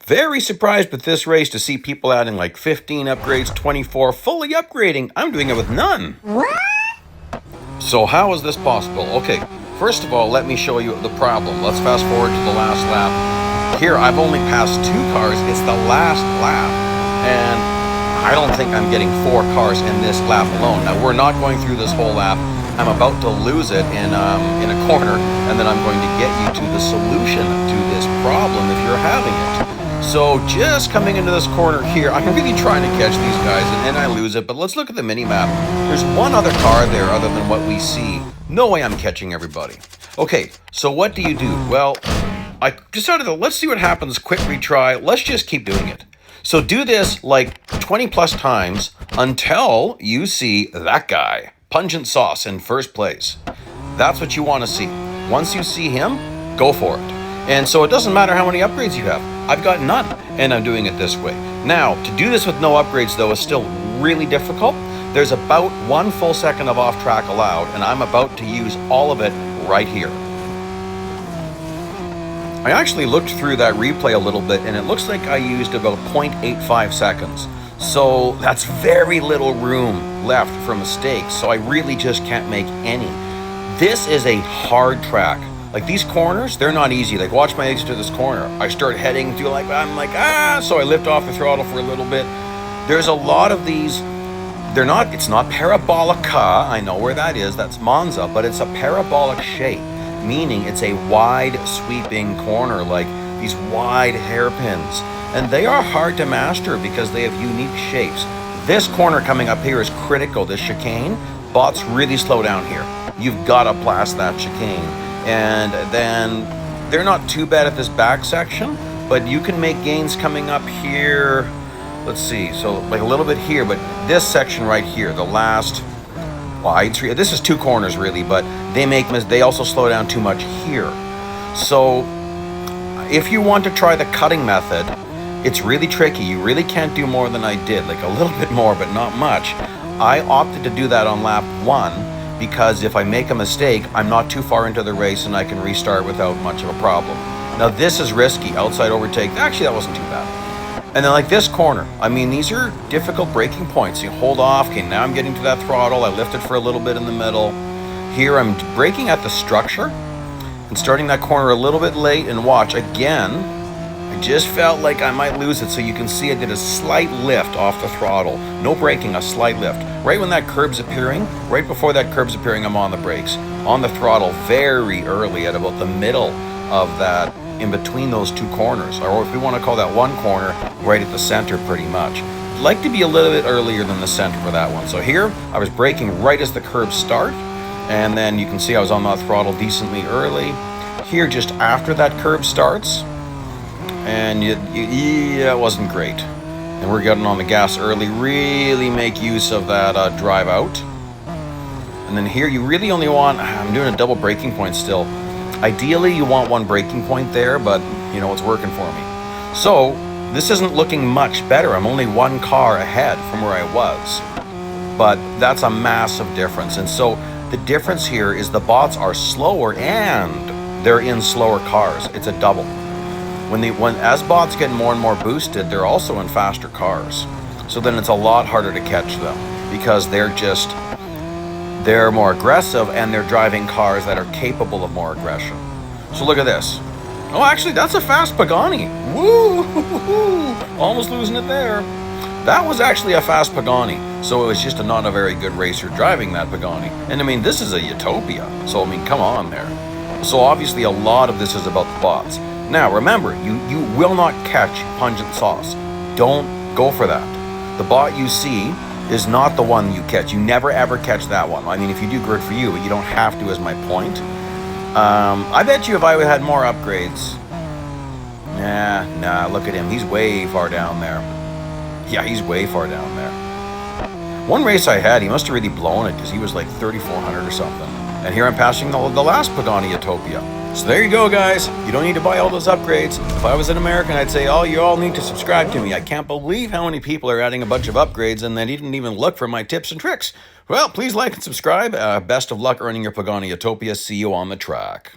Very surprised with this race to see people adding like 15 upgrades, 24, fully upgrading. I'm doing it with none. What? So how is this possible? Okay, first of all, let me show you the problem. Let's fast forward to the last lap. Here, I've only passed 2 cars. It's the last lap. And I don't think I'm getting 4 cars in this lap alone. Now, we're not going through this whole lap. I'm about to lose it in a corner, and then I'm going to get you to the solution to this problem if you're having it. So just coming into this corner here, I'm really trying to catch these guys, and then I lose it. But let's look at the mini-map. There's one other car there other than what we see. No way I'm catching everybody. Okay, so what do you do? Well, I decided to, let's see what happens. Quick retry. Let's just keep doing it. So do this like 20 plus times until you see that guy, Pungent Sauce, in first place. That's what you want to see. Once you see him, go for it. And so it doesn't matter how many upgrades you have. I've got none, and I'm doing it this way. Now, to do this with no upgrades, though, is still really difficult. There's about 1 full second of off track allowed, and I'm about to use all of it right here. I actually looked through that replay a little bit, and it looks like I used about 0.85 seconds. So that's very little room left for mistakes, so I really just can't make any. This is a hard track. Like these corners, they're not easy. Like watch my exit to this corner. I start heading to so I lift off the throttle for a little bit. There's a lot of these, it's not parabolica, I know where that is, that's Monza, but it's a parabolic shape, meaning it's a wide sweeping corner, like these wide hairpins. And they are hard to master because they have unique shapes. This corner coming up here is critical, this chicane. Bots really slow down here. You've got to blast that chicane. And then they're not too bad at this back section, but you can make gains coming up here. Let's see, so like a little bit here, but this section right here, the last, this is 2 corners really, but they also slow down too much here. So if you want to try the cutting method, it's really tricky. You really can't do more than I did, like a little bit more, but not much. I opted to do that on lap 1. Because if I make a mistake, I'm not too far into the race and I can restart without much of a problem. Now this is risky, outside overtake. Actually, that wasn't too bad. And then like this corner, I mean, these are difficult braking points. You hold off, okay, now I'm getting to that throttle. I lifted for a little bit in the middle. Here I'm braking at the structure and starting that corner a little bit late, and watch again. I just felt like I might lose it, so you can see I did a slight lift off the throttle. No braking, a slight lift. Right when that curb's appearing, right before that curb's appearing, I'm on the brakes. On the throttle very early at about the middle of that, in between those 2 corners. Or if we want to call that one corner, right at the center pretty much. I'd like to be a little bit earlier than the center for that one. So here, I was braking right as the curbs start. And then you can see I was on that throttle decently early. Here, just after that curb starts, and it wasn't great. And we're getting on the gas early, really make use of that drive out. And then here you really only want, I'm doing a double braking point still. Ideally you want 1 braking point there, but you know, it's working for me. So this isn't looking much better. I'm only 1 car ahead from where I was. But that's a massive difference. And so the difference here is the bots are slower and they're in slower cars. It's a double. As bots get more and more boosted, they're also in faster cars. So then it's a lot harder to catch them because they're more aggressive and they're driving cars that are capable of more aggression. So look at this. Oh, actually, that's a fast Pagani. Woo! Almost losing it there. That was actually a fast Pagani. So it was just not a very good racer driving that Pagani. And I mean, this is a Utopia. So I mean, come on there. So obviously a lot of this is about the bots. Now, remember, you will not catch Pungent Sauce. Don't go for that. The bot you see is not the one you catch. You never, ever catch that one. I mean, if you do, good for you, but you don't have to, is my point. I bet you if I had more upgrades... Nah, look at him. He's way far down there. Yeah, he's way far down there. One race I had, he must have really blown it because he was like 3,400 or something. And here I'm passing the last Pagani Utopia. So there you go, guys. You don't need to buy all those upgrades. If I was an American, I'd say, oh, you all need to subscribe to me. I can't believe how many people are adding a bunch of upgrades and they didn't even look for my tips and tricks. Well, please like and subscribe. Best of luck earning your Pagani Utopia. See you on the track.